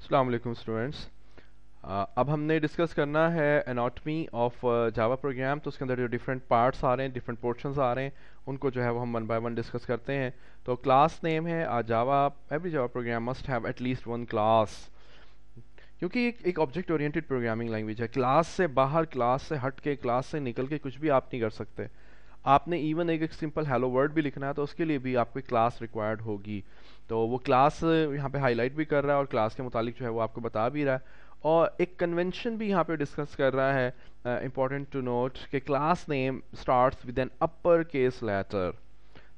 अस्सलाम वालेकुम स्टूडेंट्स। अब हमने डिस्कस करना है एनाटॉमी ऑफ जावा प्रोग्राम। तो उसके अंदर जो डिफरेंट पार्ट्स आ रहे हैं, डिफरेंट पोर्शंस आ रहे हैं, उनको जो है वो हम वन बाय वन डिस्कस करते हैं। तो क्लास नेम है Java. Every Java program must have at least one class, क्योंकि एक ऑब्जेक्ट ओरिएंटेड प्रोग्रामिंग लैंग्वेज है। क्लास से बाहर, क्लास से हट के, क्लास से निकल के कुछ भी आप नहीं कर सकते। आपने इवन एक सिंपल हेलो वर्ड भी लिखना है तो उसके लिए भी आपको क्लास रिक्वायर्ड होगी। तो वो क्लास यहाँ पे हाईलाइट भी कर रहा है और क्लास के मुतालिक जो है वो आपको बता भी रहा है। और एक कन्वेंशन भी यहाँ पे डिस्कस कर रहा है, इंपॉर्टेंट टू नोट, कि class name starts with an upper case letter.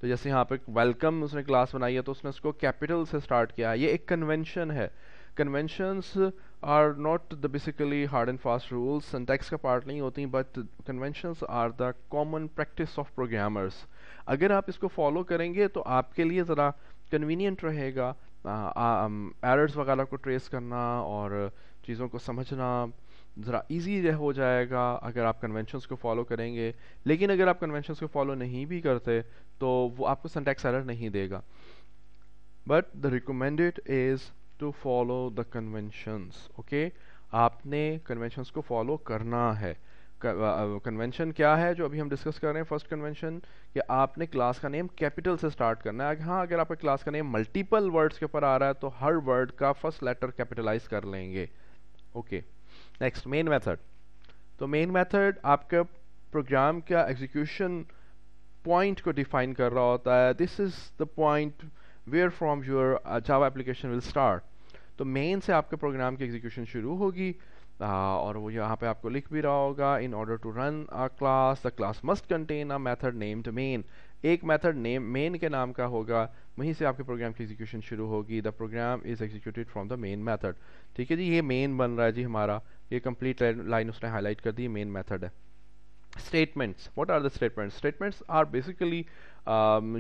तो जैसे यहाँ पे वेलकम उसने क्लास बनाई है तो उसने उसको कैपिटल से स्टार्ट किया है। ये एक कन्वेंशन है। Conventions are not the basically hard and fast rules, syntax का पार्ट नहीं होती, but conventions are the common practice of programmers. अगर आप इसको फॉलो करेंगे तो आपके लिए ज़रा कन्वीनियंट रहेगा एरर्स वगैरह को ट्रेस करना और चीज़ों को समझना ज़रा इजी हो जाएगा अगर आप कन्वेंशंस को फॉलो करेंगे। लेकिन अगर आप कन्वेंशंस को फॉलो नहीं भी करते तो वो आपको सिंटैक्स एरर नहीं देगा। But the recommended is to follow the conventions. Okay, आपने कन्वेंशंस को फॉलो करना है। कन्वेंशन क्या है जो अभी हम डिस्कस कर रहे हैं? फर्स्ट कन्वेंशन कि आपने क्लास का नेम कैपिटल से स्टार्ट करना है। हाँ, अगर आपका क्लास का नेम मल्टीपल वर्ड्स के ऊपर आ रहा है तो हर वर्ड का फर्स्ट लेटर कैपिटलाइज कर लेंगे। Okay, next main method. तो मेन मेथड आपका प्रोग्राम का एग्जीक्यूशन पॉइंट को डिफाइन कर रहा होता है। This is the point where from your Java application will start. तो मेन से आपके प्रोग्राम की एग्जीक्यूशन शुरू होगी और वो यहाँ पे आपको लिख भी रहा होगा, in order to run a class the class must contain a method named main. एक मेथड नेम मेन के नाम का होगा, वहीं से आपके प्रोग्राम की एग्जीक्यूशन शुरू होगी। The program is executed from the main method. ठीक है जी, ये मेन बन रहा है जी हमारा। ये कंप्लीट लाइन उसने हाईलाइट कर दी, मेन मेथड है। Statements. What are the statements? Statements are basically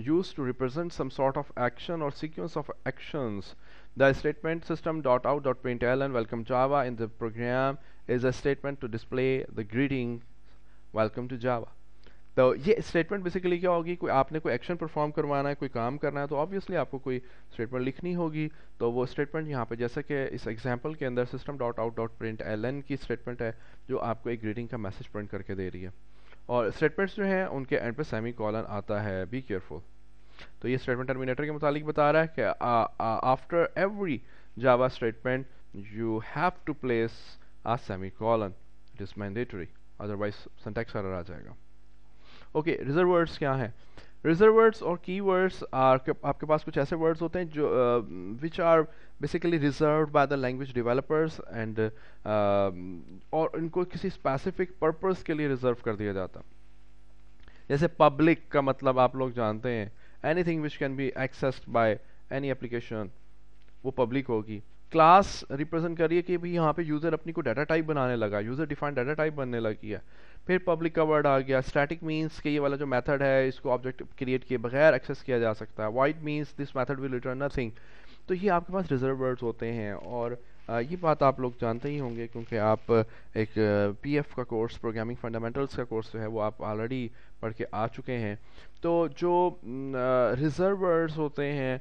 used to represent some sort of action or sequence of actions. The statement system.out.println welcome Java in the program is a statement to display the greeting welcome to Java. तो ये statement basically क्या होगी? कोई आपने कोई action perform करवाना है, कोई काम करना है, तो ऑब्वियसली आपको कोई स्टेटमेंट लिखनी होगी। तो वो स्टेटमेंट यहाँ पे, जैसे कि इस एग्जांपल के अंदर system.out.println की स्टेटमेंट है जो आपको एक ग्रीटिंग का मैसेज प्रिंट करके दे रही है। और स्टेटमेंट्स जो हैं उनके एंड पे सेमी कॉलन आता है, बी केयरफुल। तो ये स्टेटमेंट टर्मिनेटर के मुतालिक बता रहा है कि after every Java statement you have to place a semicolon, it is mandatory, otherwise syntax error आ जाएगा। ओके, रिजर्व वर्ड्स क्या है? रिजर्व वर्ड्स और की वर्ड्स आपके पास कुछ ऐसे वर्ड्स होते हैं जो which are basically reserved by the language developers and और इनको किसी स्पेसिफिक पर्पस के लिए रिजर्व कर दिया जाता। जैसे पब्लिक का मतलब आप लोग जानते हैं, anything which can be accessed by any application, वो पब्लिक होगी। क्लास रिप्रेजेंट करिए कि भाई यहाँ पे यूजर अपनी को डाटा टाइप बनाने लगा, यूजर डिफाइंड डाटा टाइप बनने लगी है। फिर पब्लिक का वर्ड आ गया। स्टैटिक मींस कि ये वाला जो मेथड है इसको ऑब्जेक्ट क्रिएट किए बगैर एक्सेस किया जा सकता है। Wide means this method will return nothing. तो ये आपके पास रिजर्व वर्ड्स होते हैं और ये बात आप लोग जानते ही होंगे क्योंकि आप एक पीएफ का कोर्स, प्रोग्रामिंग फंडामेंटल्स का कोर्स जो है वो आप ऑलरेडी पढ़ के आ चुके हैं। तो जो रिजर्व वर्ड्स होते हैं,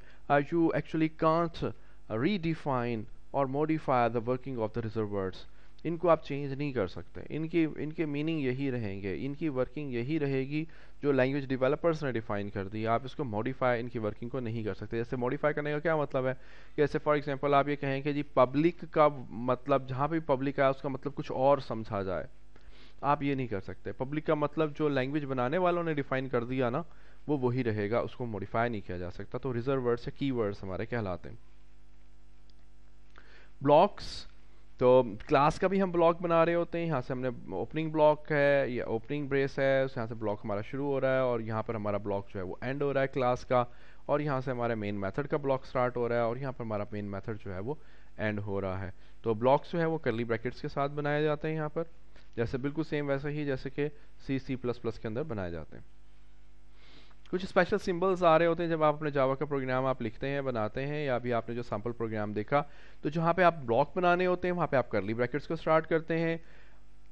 यू एक्चुअली कांट रीडिफाइन और modify the working of the reserve words. इनको आप चेंज नहीं कर सकते। इनके मीनिंग यही रहेंगे, इनकी वर्किंग यही रहेगी जो लैंग्वेज डेवलपर्स ने डिफाइन कर दी। आप इसको मॉडिफाई, इनकी वर्किंग को नहीं कर सकते। जैसे मॉडिफाई करने का क्या मतलब है? जैसे फॉर एग्जांपल आप ये कहें कि जी पब्लिक का मतलब, जहाँ भी पब्लिक है उसका मतलब कुछ और समझा जाए, आप ये नहीं कर सकते। पब्लिक का मतलब जो लैंग्वेज बनाने वालों ने डिफाइन कर दिया ना, वो वही रहेगा, उसको मॉडिफाई नहीं किया जा सकता। तो रिजर्व वर्ड्स या की वर्ड्स हमारे कहलाते हैं। ब्लॉक्स, तो क्लास का भी हम ब्लॉक बना रहे होते हैं। यहाँ से हमने ओपनिंग ब्लॉक है या ओपनिंग ब्रेस है, यहाँ से ब्लॉक हमारा शुरू हो रहा है और यहाँ पर हमारा ब्लॉक जो है वो एंड हो रहा है क्लास का। और यहाँ से हमारे मेन मेथड का ब्लॉक स्टार्ट हो रहा है और यहाँ पर हमारा मेन मेथड जो है वो एंड हो रहा है। तो ब्लॉक्स जो है वो कर्ली ब्रैकेट्स के साथ बनाए जाते हैं यहाँ पर, जैसे बिल्कुल सेम वैसे ही जैसे कि C++ के अंदर बनाए जाते हैं। कुछ स्पेशल सिंबल्स आ रहे होते हैं जब आप अपने जावा का प्रोग्राम आप लिखते हैं, बनाते हैं, या अभी आपने जो सैम्पल प्रोग्राम देखा, तो जहाँ पे आप ब्लॉक बनाने होते हैं वहाँ पे आप कर्ली ब्रैकेट्स को स्टार्ट करते हैं।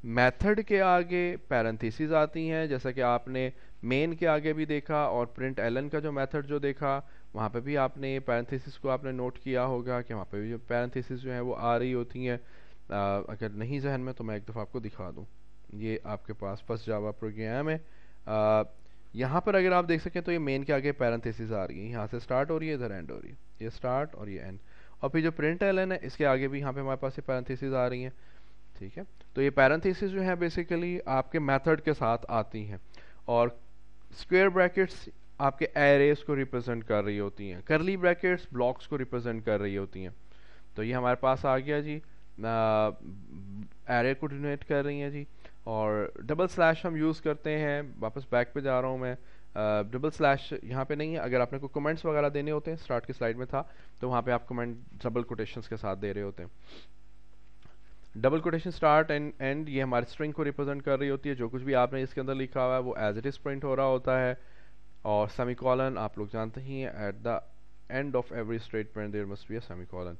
मेथड के आगे पैरेंथेसिस आती हैं, जैसा कि आपने मेन के आगे भी देखा और प्रिंट एलन का जो मेथड जो देखा वहाँ पे भी आपने पैरेंथेसिस को आपने नोट किया होगा कि वहाँ पे भी जो पैरेंथेसिस जो है वो आ रही होती हैं। अगर नहीं जहन में तो मैं एक दफ़ा आपको दिखा दूँ। ये आपके पास फर्स्ट जावा प्रोग्राम है। यहाँ पर अगर आप देख सकें तो ये मेन के आगे पैरेंथेसिस आ रही है, यहाँ से स्टार्ट हो रही है, इधर एंड हो रही है, ये स्टार्ट और ये एंड। और फिर जो प्रिंट एलन है इसके आगे भी यहाँ पे हमारे पास ये पैरेंथेसिस आ रही हैं। ठीक है, तो ये पैरेंथेसिस जो है बेसिकली आपके मेथड के साथ आती हैं, और स्क्वायर ब्रैकेट्स आपके एरेस को रिप्रेजेंट कर रही होती हैं, करली ब्रैकेट्स ब्लॉक्स को रिप्रेजेंट कर रही होती हैं। तो ये हमारे पास आ गया जी, एरे को डिनोट कर रही हैं जी। और डबल स्लैश हम यूज़ करते हैं, वापस बैक पे जा रहा हूँ मैं। डबल स्लैश यहाँ पे नहीं है, अगर आपने कोई कमेंट्स वगैरह देने होते हैं, स्टार्ट की स्लाइड में था तो वहाँ पे आप कमेंट डबल कोटेशंस के साथ दे रहे होते हैं। Double quotation start and and ये हमारी स्ट्रिंग को रिप्रेजेंट कर रही होती है, जो कुछ भी आपने इसके अंदर लिखा हुआ है वो एज इट इज प्रिंट हो रहा होता है। और सेमीकोलन आप लोग जानते ही हैं, at the end of every statement there must be a semicolon.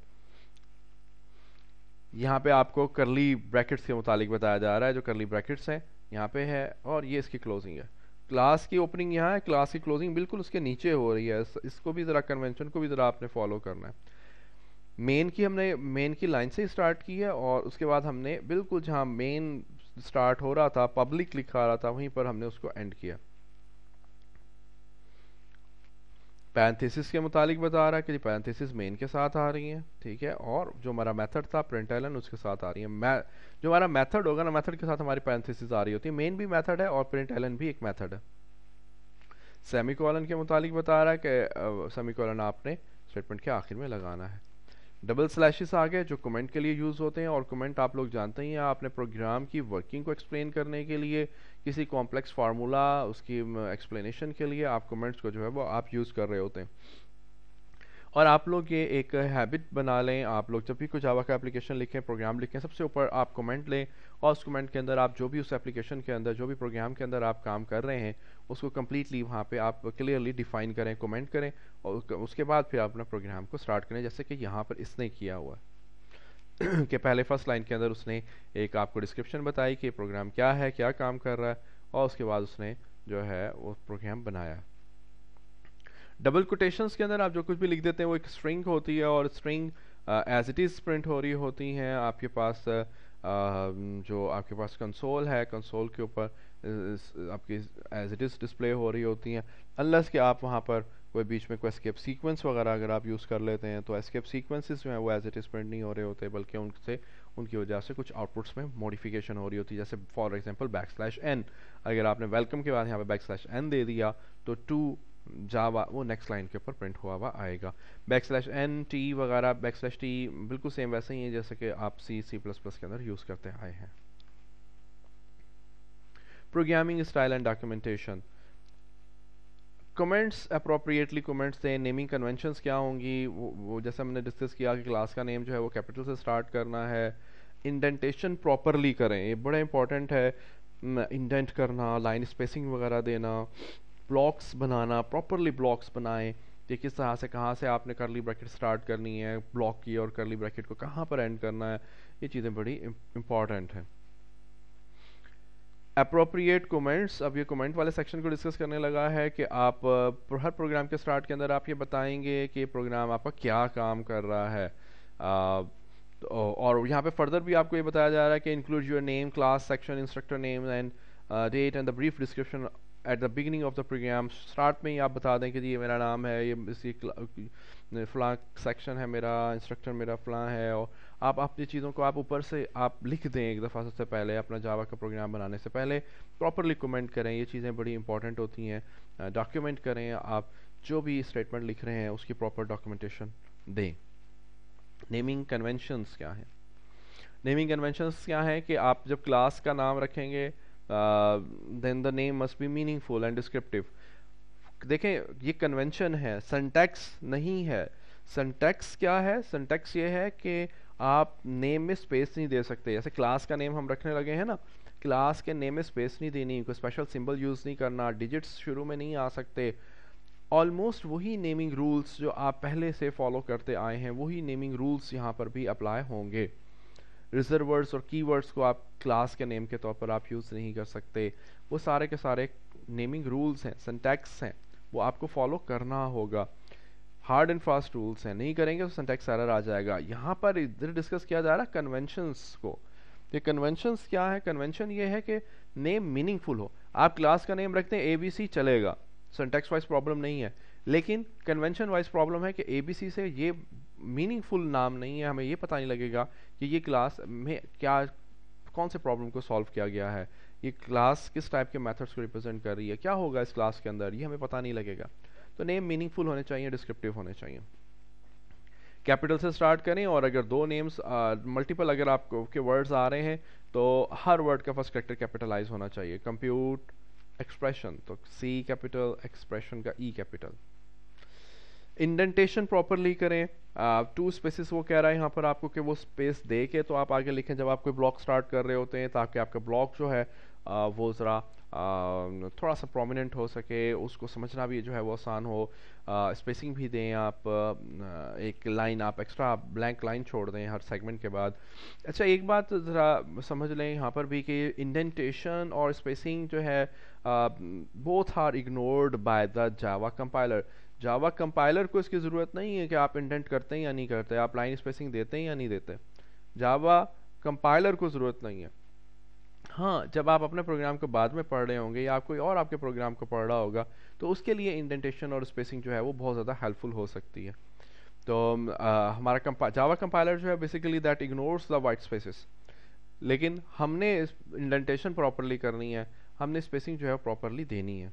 यहाँ पे आपको करली ब्रैकेट्स के मुतालिक बताया जा रहा है, जो करली ब्रैकेट्स हैं यहाँ पे है, और ये इसकी क्लोजिंग है। क्लास की ओपनिंग यहाँ है, क्लास की क्लोजिंग बिल्कुल उसके नीचे हो रही है। इसको भी ज़रा कन्वेंशन को भी ज़रा आपने फॉलो करना है। हमने मेन की लाइन से स्टार्ट की है, और उसके बाद हमने बिल्कुल जहाँ मेन स्टार्ट हो रहा था, पब्लिक लिखा रहा था, वहीं पर हमने उसको एंड किया। पैरेंथेसिस के मुतालिक बता रहा है कि पैरेंथेसिस मेन के साथ आ रही हैं, ठीक है, और जो हमारा मेथड था प्रिंटलन उसके साथ आ रही है। जो हमारा मेथड होगा ना, मेथड के साथ हमारी पैरेंथेसिस आ रही होती है। मेन भी मेथड है और प्रिंटलन भी एक मेथड है। सेमीकोलन के मुतालिक बता रहा है कि सेमीकोलन आपने स्टेटमेंट के आखिर में लगाना है। डबल स्लैशेस आ गए जो कमेंट के लिए यूज़ होते हैं, और कमेंट आप लोग जानते ही हैं, आपने प्रोग्राम की वर्किंग को एक्सप्लेन करने के लिए, किसी कॉम्प्लेक्स फार्मूला उसकी एक्सप्लेनेशन के लिए आप कमेंट्स को जो है वो आप यूज़ कर रहे होते हैं। और आप लोग ये एक हैबिट बना लें, आप लोग जब भी कोई जावा का एप्लीकेशन लिखें, प्रोग्राम लिखें, सबसे ऊपर आप कमेंट लें, और उस कमेंट के अंदर आप जो भी उस एप्लीकेशन के अंदर, जो भी प्रोग्राम के अंदर आप काम कर रहे हैं, उसको कम्प्लीटली वहाँ पे आप क्लियरली डिफाइन करें, कमेंट करें, और उसके बाद फिर आप अपना प्रोग्राम को स्टार्ट करें, जैसे कि यहाँ पर इसने किया हुआ है कि पहले फर्स्ट लाइन के अंदर उसने एक आपको डिस्क्रिप्शन बताई कि प्रोग्राम क्या है, क्या काम कर रहा है, और उसके बाद उसने जो है वो प्रोग्राम बनाया। डबल कोटेशंस के अंदर आप जो कुछ भी लिख देते हैं वो एक स्ट्रिंग होती है, और string as it is print हो रही होती हैं। आपके पास जो आपके पास कंसोल है, कंसोल के ऊपर आपकी एज इट इज़ डिस्प्ले हो रही होती हैं, अनलेस कि आप वहाँ पर कोई बीच में कोई एस्केप सीक्वेंस वगैरह अगर आप यूज़ कर लेते हैं, तो एस्केप सीक्वेंसेस जो हैं वो एज इट इज़ प्रिंट नहीं हो रहे होते, बल्कि उनकी वजह से कुछ आउटपुट्स में मॉडिफिकेशन हो रही होती है। जैसे फॉर एग्जांपल बैकस्लैश n, अगर आपने वेलकम के बाद यहाँ पे बैकस्लैश n दे दिया तो टू जावा वो नेक्स्ट लाइन के ऊपर प्रिंट हुआ हुआ आएगा। बैकस्लैश n t वगैरह, बैकस्लैश t बिल्कुल सेम वैसे ही है जैसे कि आप C++ के अंदर यूज़ करते आए हैं। Programming style and documentation, comments appropriately comments दें। नेमिंग कन्वेंशंस क्या होंगी, वो जैसे हमने डिस्कस किया कि क्लास का नेम जो है वो कैपिटल से स्टार्ट करना है। इंडेंटेशन प्रॉपरली करें, ये बड़ा इंपॉर्टेंट है। इंडेंट करना, लाइन स्पेसिंग वगैरह देना, ब्लॉक्स बनाना, प्रॉपरली ब्लॉक्स बनाएं कि किस तरह से, कहाँ से आपने करली ब्रैकेट स्टार्ट करनी है ब्लॉक की, और करली ब्रैकेट को कहाँ पर एंड करना है, ये चीज़ें बड़ी इंपॉर्टेंट हैं। अप्रोप्रिएट कमेंट्स, अब ये कमेंट वाले सेक्शन को डिस्कस करने लगा है कि आप हर प्रोग्राम के स्टार्ट के अंदर आप ये बताएंगे कि प्रोग्राम आपका क्या काम कर रहा है। और यहाँ पे फर्दर भी आपको ये बताया जा रहा है कि include your name, class, section, instructor name and date and the brief description at the beginning of the program. Start में ही आप बता दें कि जी ये मेरा नाम है, ये इसी फलां सेक्शन है, मेरा इंस्ट्रक्टर मेरा फलां है, और आप अपनी चीज़ों को आप ऊपर से आप लिख दें एक दफ़ा सबसे पहले, अपना जावा का प्रोग्राम बनाने से पहले प्रॉपरली कमेंट करें। ये चीज़ें बड़ी इंपॉर्टेंट होती हैं। डॉक्यूमेंट करें, आप जो भी स्टेटमेंट लिख रहे हैं उसकी प्रॉपर डॉक्यूमेंटेशन दें। नेमिंग कन्वेंशंस क्या है, नेमिंग कन्वेंशंस क्या है कि आप जब क्लास का नाम रखेंगे then the name must be meaningful and descriptive. देखें ये कन्वेंशन है, सिंटैक्स नहीं है। सिंटैक्स क्या है, सिंटैक्स ये है कि आप नेम में स्पेस नहीं दे सकते। जैसे क्लास का नेम हम रखने लगे हैं ना, क्लास के नेम में स्पेस नहीं देनी, कोई स्पेशल सिंबल यूज़ नहीं करना, डिजिट्स शुरू में नहीं आ सकते। ऑलमोस्ट वही नेमिंग रूल्स जो आप पहले से फॉलो करते आए हैं, वही नेमिंग रूल्स यहाँ पर भी अप्लाई होंगे। रिजर्व वर्ड्स और कीवर्ड्स को आप क्लास के नेम के तौर पर आप यूज़ नहीं कर सकते। वो सारे के सारे नेमिंग रूल्स हैं, सिंटैक्स हैं, वो आपको फॉलो करना होगा। हार्ड एंड फास्ट रूल्स हैं, नहीं करेंगे तो सिंटैक्स एरर आ जाएगा। यहाँ पर इधर डिस्कस किया जा रहा है कन्वेंशंस को। ये कन्वेंशंस क्या है? कन्वेंशन ये है कि नेम मीनिंगफुल हो। आप क्लास का नेम रखते हैं ABC, चलेगा, सिंटैक्स वाइज प्रॉब्लम नहीं है। लेकिन कन्वेंशन वाइज प्रॉब्लम है कि ABC से ये मीनिंगफुल नाम नहीं है, हमें ये पता नहीं लगेगा कि ये क्लास में क्या, कौन से प्रॉब्लम को सॉल्व किया गया है, ये क्लास किस टाइप के मेथड्स को रिप्रेजेंट कर रही है, क्या होगा इस क्लास के अंदर, ये हमें पता नहीं लगेगा। तो नेम मीनिंगफुल होने चाहिए, डिस्क्रिप्टिव होने चाहिए। कैपिटल से स्टार्ट करें, और अगर दो नेम्स मल्टीपल अगर आपको के वर्ड्स आ रहे हैं तो हर वर्ड का फर्स्ट कैरेक्टर कैपिटलाइज होना चाहिए। कंप्यूट एक्सप्रेशन तो C कैपिटल, एक्सप्रेशन का E कैपिटल। इंडेंटेशन प्रॉपरली करें। 2 स्पेसेस वो कह रहा है यहाँ पर आपको कि वो स्पेस दे के तो आप आगे लिखें जब आप कोई ब्लॉक स्टार्ट कर रहे होते हैं, ताकि आपका ब्लॉक जो है वो ज़रा थोड़ा सा प्रोमिनेंट हो सके, उसको समझना भी जो है वो आसान हो। स्पेसिंग भी दें आप, एक लाइन आप एक्स्ट्रा ब्लैंक लाइन छोड़ दें हर सेगमेंट के बाद। अच्छा, एक बात ज़रा समझ लें यहाँ पर भी कि इंडेंटेशन और स्पेसिंग जो है both are ignored by the Java compiler. Java compiler को इसकी ज़रूरत नहीं है कि आप इंडेंट करते हैं या नहीं करते, आप लाइन स्पेसिंग देते हैं या नहीं देते, जावा कंपाइलर को ज़रूरत नहीं है। हाँ, जब आप अपने प्रोग्राम को बाद में पढ़ रहे होंगे या कोई और आपके प्रोग्राम को पढ़ रहा होगा तो उसके लिए इंडेंटेशन और स्पेसिंग जो है वो बहुत ज़्यादा हेल्पफुल हो सकती है। तो हमारा जावा कंपाइलर जो है basically that ignores the white spaces, लेकिन हमने इंडेंटेशन प्रॉपरली करनी है, हमने स्पेसिंग जो है प्रॉपरली देनी है।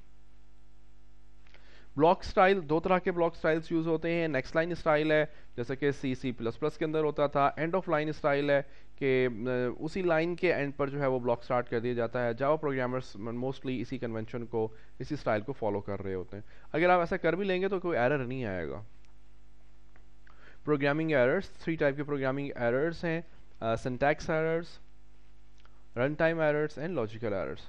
ब्लॉक स्टाइल, 2 तरह के ब्लॉक स्टाइल्स यूज होते हैं। नेक्स्ट लाइन स्टाइल है जैसे कि C++ के अंदर होता था। एंड ऑफ लाइन स्टाइल है कि उसी लाइन के एंड पर जो है वो ब्लॉक स्टार्ट कर दिया जाता है। जावा प्रोग्रामर्स मोस्टली इसी कन्वेंशन को, इसी स्टाइल को फॉलो कर रहे होते हैं। अगर आप ऐसा कर भी लेंगे तो कोई एरर नहीं आएगा। प्रोग्रामिंग एरर्स, 3 टाइप के प्रोग्रामिंग एरर्स हैं, syntax errors, run time errors and logical errors.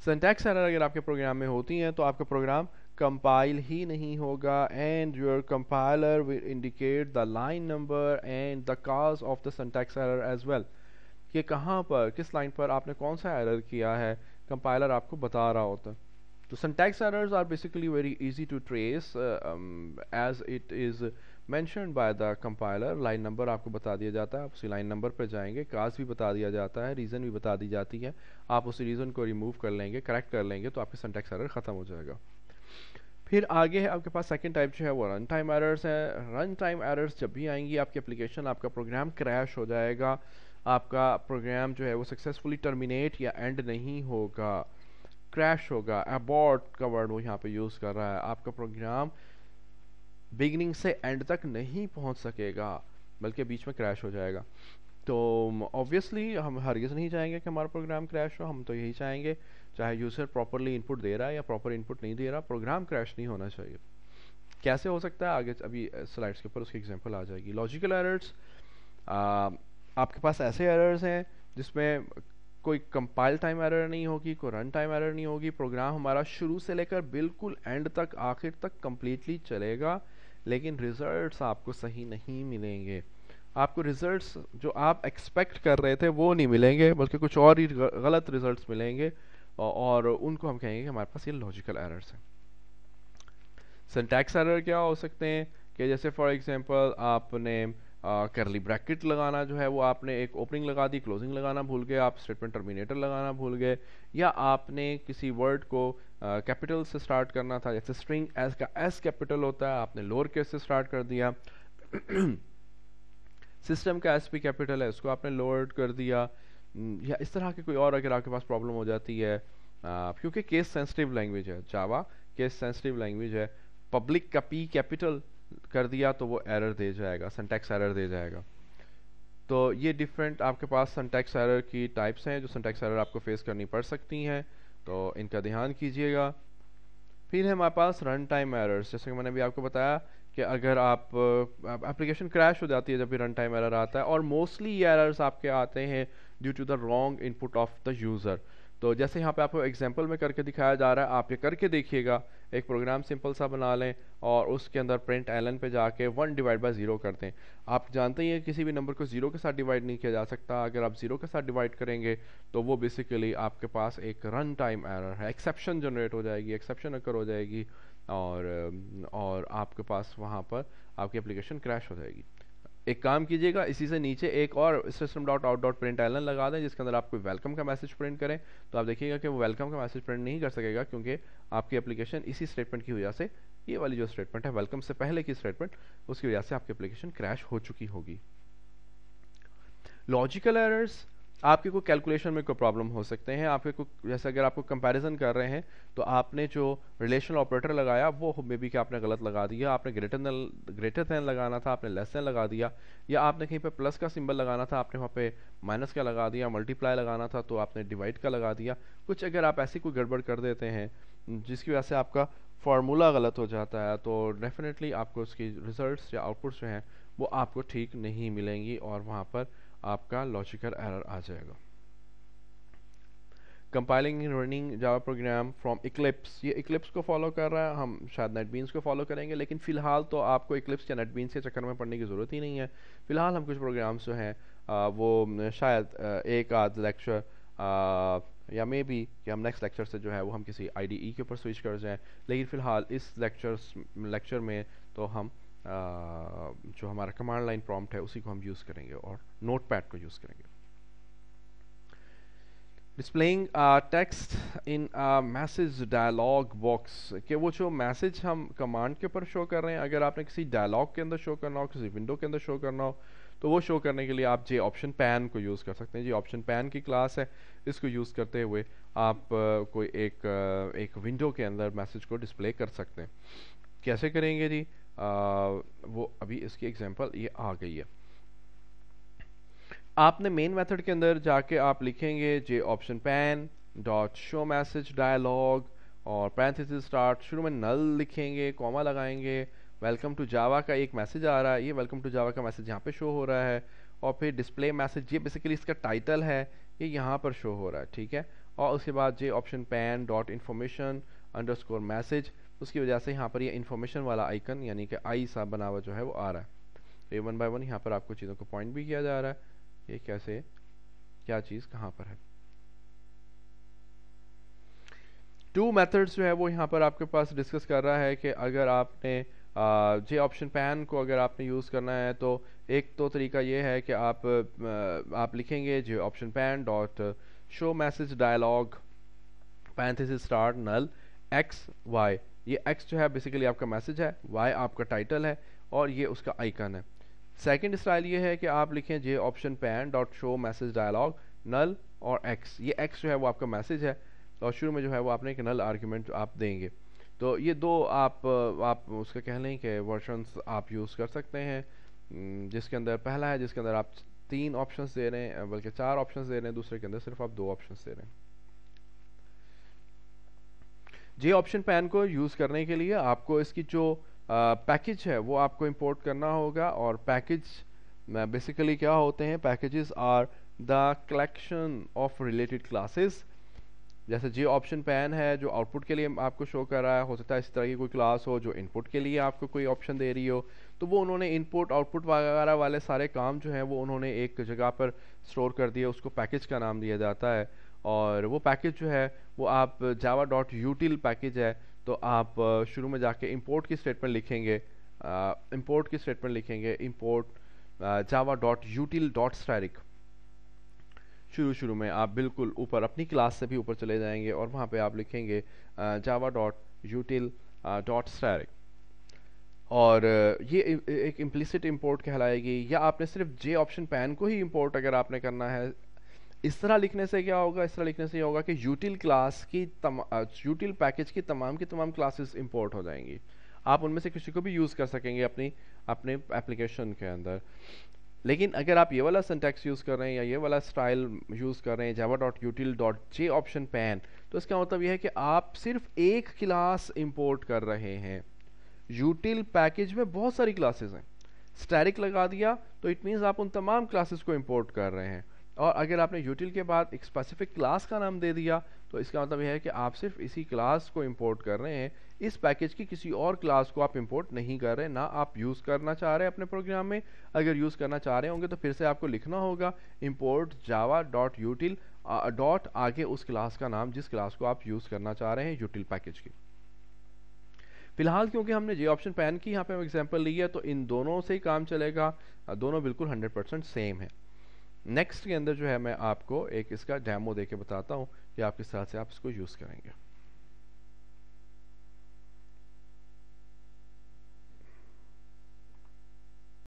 Syntax error अगर आपके प्रोग्राम में होती हैं तो आपका प्रोग्राम कंपाइल ही नहीं होगा, and your compiler will indicate the line number and the cause of the syntax error as well, कि कहाँ पर, किस लाइन पर आपने कौन सा एरर किया है, कंपाइलर आपको बता रहा होता है। तो syntax errors are basically very easy to trace as it is mentioned by the compiler. Line number आपको बता दिया जाता है, आप उसी लाइन नंबर पर जाएंगे, काज भी बता दिया जाता है, रीज़न भी बता दी जाती है, आप उसी रीज़न को रिमूव कर लेंगे, करेक्ट कर लेंगे तो आपकी सिंटैक्स एरर ख़त्म हो जाएगा। फिर आगे है आपके पास सेकंड टाइप जो है वो रन टाइम एरर्स है। रन टाइम एरर्स जब भी आएंगी आपकी एप्लीकेशन, आपका प्रोग्राम क्रैश हो जाएगा, आपका प्रोग्राम जो है वो सक्सेसफुली टर्मिनेट या एंड नहीं होगा, क्रैश होगा। अबॉर्ट का वर्ड वो यहाँ पे यूज़ कर रहा है, आपका प्रोग्राम बिगिनिंग से एंड तक नहीं पहुँच सकेगा, बल्कि बीच में क्रैश हो जाएगा। तो ऑब्वियसली हम हरगिज़ नहीं चाहेंगे कि हमारा प्रोग्राम क्रैश हो, हम तो यही चाहेंगे चाहे यूज़र प्रॉपरली इनपुट दे रहा है या प्रॉपर इनपुट नहीं दे रहा, प्रोग्राम क्रैश नहीं होना चाहिए। कैसे हो सकता है आगे अभी स्लाइड्स के ऊपर उसकी एग्जांपल आ जाएगी। लॉजिकल एरर्स, आपके पास ऐसे एरर्स हैं जिसमें कोई कंपाइल टाइम एरर नहीं होगी, कोई रन टाइम एरर नहीं होगी, प्रोग्राम हमारा शुरू से लेकर बिल्कुल एंड तक, आखिर तक कंप्लीटली चलेगा, लेकिन रिजल्ट्स आपको सही नहीं मिलेंगे। आपको रिजल्ट्स जो आप एक्सपेक्ट कर रहे थे वो नहीं मिलेंगे, बल्कि कुछ और ही गलत रिजल्ट्स मिलेंगे, और उनको हम कहेंगे कि हमारे पास ये लॉजिकल एरर्स हैं। सिंटैक्स एरर क्या हो सकते हैं कि जैसे फॉर एग्जांपल आपने करली ब्रैकेट लगाना जो है वो आपने एक ओपनिंग लगा दी, क्लोजिंग लगाना भूल गए, आप स्टेटमेंट टर्मिनेटर लगाना भूल गए, या आपने किसी वर्ड को कैपिटल से स्टार्ट करना था, जैसे स्ट्रिंग एस का एस कैपिटल होता है, आपने लोअर केस से स्टार्ट कर दिया। सिस्टम का एस भी कैपिटल है, उसको आपने लोअर कर दिया, या इस तरह की कोई और अगर आपके पास प्रॉब्लम हो जाती है, क्योंकि केस सेंसिटिव लैंग्वेज है, जावा केस सेंसिटिव लैंग्वेज है, पब्लिक का पी कैपिटल कर दिया तो वो एरर दे जाएगा, सिंटैक्स एरर दे जाएगा। तो ये डिफरेंट आपके पास सिंटैक्स एरर की टाइप्स हैं जो सिंटैक्स एरर आपको फेस करनी पड़ सकती हैं, तो इनका ध्यान कीजिएगा। फिर है हमारे पास रन टाइम एरर्स, जैसे कि मैंने भी आपको बताया कि अगर आप एप्लीकेशन क्रैश हो जाती है जब भी रन टाइम एरर आता है, और मोस्टली ये एरर्स आपके आते हैं due to the wrong input of the user. तो जैसे यहाँ पे आपको एग्जांपल में करके दिखाया जा रहा है, आप ये करके देखिएगा, एक प्रोग्राम सिंपल सा बना लें और उसके अंदर प्रिंट एलन पे जाके 1 डिवाइड बाय 0 करते हैं। आप जानते ही हैं किसी भी नंबर को 0 के साथ डिवाइड नहीं किया जा सकता, अगर आप 0 के साथ डिवाइड करेंगे तो वो बेसिकली आपके पास एक रन टाइम एरर है, एक्सेप्शन जनरेट हो जाएगी, एक्सेप्शन अकर हो जाएगी, और आपके पास वहाँ पर आपकी एप्लीकेशन क्रैश हो जाएगी। एक काम कीजिएगा, इसी से नीचे एक और system dot out dot println लगा दें जिसके अंदर आप कोई वेलकम का मैसेज प्रिंट करें, तो आप देखिएगा कि वो वेलकम का मैसेज प्रिंट नहीं कर सकेगा, क्योंकि आपकी एप्लीकेशन इसी स्टेटमेंट की वजह से, ये वाली जो स्टेटमेंट है वेलकम से पहले की स्टेटमेंट, उसकी वजह से आपकी एप्लीकेशन क्रैश हो चुकी होगी। लॉजिकल एरर्स, आपके कोई कैलकुलेशन में कोई प्रॉब्लम हो सकते हैं, आपके को जैसे अगर आपको कंपैरिजन कर रहे हैं तो आपने जो रिलेशनल ऑपरेटर लगाया वो मे बी कि आपने गलत लगा दिया, आपने ग्रेटर देन लगाना था, आपने लेस देन लगा दिया, या आपने कहीं पे प्लस का सिंबल लगाना था, आपने वहाँ पे माइनस का लगा दिया, मल्टीप्लाई लगाना था तो आपने डिवाइड का लगा दिया। कुछ अगर आप ऐसी कोई गड़बड़ कर देते हैं जिसकी वजह से आपका फार्मूला गलत हो जाता है, तो डेफिनेटली आपको उसकी रिजल्ट्स या आउटपुट्स जो हैं वो आपको ठीक नहीं मिलेंगी और वहाँ पर आपका लॉजिकल एरर आ जाएगा। Compiling and running Java program from Eclipse, ये इक्लिप्स को फॉलो कर रहा है, हम शायद नेटबीन्स को फॉलो करेंगे, लेकिन फिलहाल तो आपको इक्लिप्स या नेटबीन्स के चक्कर में पड़ने की ज़रूरत ही नहीं है। फिलहाल हम कुछ प्रोग्राम्स जो हैं वो शायद एक आध लेक्चर या मे बी कि हम नेक्स्ट लेक्चर से जो है वो हम किसी IDE के ऊपर स्विच कर जाएं, लेकिन फ़िलहाल इस लेक्चर में तो हम जो हमारा कमांड लाइन प्रॉम्प्ट है उसी को हम यूज़ करेंगे और नोटपैड को यूज़ करेंगे। Displaying text in message dialogue box, कि वो जो मैसेज हम कमांड के ऊपर शो कर रहे हैं, अगर आपने किसी डायलॉग के अंदर शो करना हो, किसी विंडो के अंदर शो करना हो, तो वो शो करने के लिए आप जे ऑप्शन पैन को यूज़ कर सकते हैं। जी ऑप्शन पैन की क्लास है, इसको यूज़ करते हुए आप कोई एक विंडो के अंदर मैसेज को डिस्प्ले कर सकते हैं। कैसे करेंगे जी? वो अभी इसकी एग्जांपल ये आ गई है। आपने मेन मेथड के अंदर जाके आप लिखेंगे J option pane dot show message dialog और पैरेंथेसिस स्टार्ट, शुरू में नल लिखेंगे, कॉमा लगाएंगे, वेलकम टू जावा का एक मैसेज आ रहा है, ये वेलकम टू जावा का मैसेज यहाँ पे शो हो रहा है, और फिर डिस्प्ले मैसेज, ये बेसिकली इसका टाइटल है, ये यहाँ पर शो हो रहा है, ठीक है। और उसके बाद J option pane dot information underscore message, उसकी वजह से यहाँ पर ये इन्फॉर्मेशन वाला आइकन यानी कि आई सा बना हुआ जो है वो आ रहा है। तो ये 1 बाय 1 यहाँ पर आपको चीज़ों को पॉइंट भी किया जा रहा है, ये कैसे क्या चीज़ कहाँ पर है। टू मेथड्स जो है वो यहाँ पर आपके पास डिस्कस कर रहा है कि अगर आपने जे ऑप्शन पैन को अगर आपने यूज़ करना है तो एक तो तरीका ये है कि आप लिखेंगे J option pane dot show message dialog parenthesis start null X Y, ये एक्स जो है बेसिकली आपका मैसेज है, वाई आपका टाइटल है और ये उसका आइकन है। सेकंड स्टाइल ये है कि आप लिखें J option pane dot show message dialog null और एक्स, ये एक्स जो है वो आपका मैसेज है और शुरू में जो है वो आपने एक नल आर्ग्यूमेंट आप देंगे। तो ये दो आप उसका कह लें कि वर्जन्स आप यूज़ कर सकते हैं, जिसके अंदर पहला है जिसके अंदर आप 3 ऑप्शंस दे रहे हैं, बल्कि 4 ऑप्शंस दे रहे हैं, दूसरे के अंदर सिर्फ आप 2 ऑप्शंस दे रहे हैं। जे ऑप्शन पैन को यूज़ करने के लिए आपको इसकी जो पैकेज है वो आपको इंपोर्ट करना होगा, और पैकेज बेसिकली क्या होते हैं, packages are the collection of related classes. जैसे जे ऑप्शन पैन है जो आउटपुट के लिए आपको शो कर रहा है, हो सकता है इस तरह की कोई क्लास हो जो इनपुट के लिए आपको कोई ऑप्शन दे रही हो, तो वो उन्होंने इनपुट आउटपुट वगैरह वाले सारे काम जो हैं वो उन्होंने एक जगह पर स्टोर कर दिया, उसको पैकेज का नाम दिया जाता है। और वो पैकेज जो है वो आप जावा डॉट यूटिल पैकेज है, तो आप शुरू में जाके इंपोर्ट की स्टेटमेंट लिखेंगे, import Java dot यूटिल dot static. शुरू में आप बिल्कुल ऊपर अपनी क्लास से भी ऊपर चले जाएंगे और वहाँ पे आप लिखेंगे जावा डॉट यूटिल डॉट स्टैटिक, और ये एक इम्प्लिसिट इंपोर्ट कहलाएगी। या आपने सिर्फ जे ऑप्शन पैन को ही इंपोर्ट अगर आपने करना है, इस तरह लिखने से क्या होगा, इस तरह लिखने से ये होगा कि यूटिल क्लास की यूटिल पैकेज की तमाम क्लासेस इंपोर्ट हो जाएंगी, आप उनमें से किसी को भी यूज़ कर सकेंगे अपने एप्लीकेशन के अंदर। लेकिन अगर आप ये वाला सिंटैक्स यूज़ कर रहे हैं या ये वाला स्टाइल यूज़ कर रहे हैं Java dot यूटिल dot J option pan, तो इसका मतलब यह है कि आप सिर्फ एक क्लास इंपोर्ट कर रहे हैं। यूटिल पैकेज में बहुत सारी क्लासेस हैं, स्टैटिक लगा दिया तो इट मीन्स आप उन तमाम क्लासेस को इंपोर्ट कर रहे हैं, और अगर आपने यूटिल के बाद एक स्पेसिफिक क्लास का नाम दे दिया तो इसका मतलब यह है कि आप सिर्फ इसी क्लास को इंपोर्ट कर रहे हैं, इस पैकेज की किसी और क्लास को आप इंपोर्ट नहीं कर रहे, ना आप यूज़ करना चाह रहे हैं अपने प्रोग्राम में। अगर यूज़ करना चाह रहे होंगे तो फिर से आपको लिखना होगा इंपोर्ट जावा डॉट यूटिल डॉट आगे उस क्लास का नाम जिस क्लास को आप यूज़ करना चाह रहे हैं यूटिल पैकेज की। फिलहाल क्योंकि हमने जे ऑप्शन पैन की यहाँ पे एग्जांपल ली है तो इन दोनों से ही काम चलेगा, दोनों बिल्कुल 100% सेम है। नेक्स्ट के अंदर जो है मैं आपको एक इसका डेमो दे के बताता हूँ कि आप किस तरह से आप इसको यूज़ करेंगे।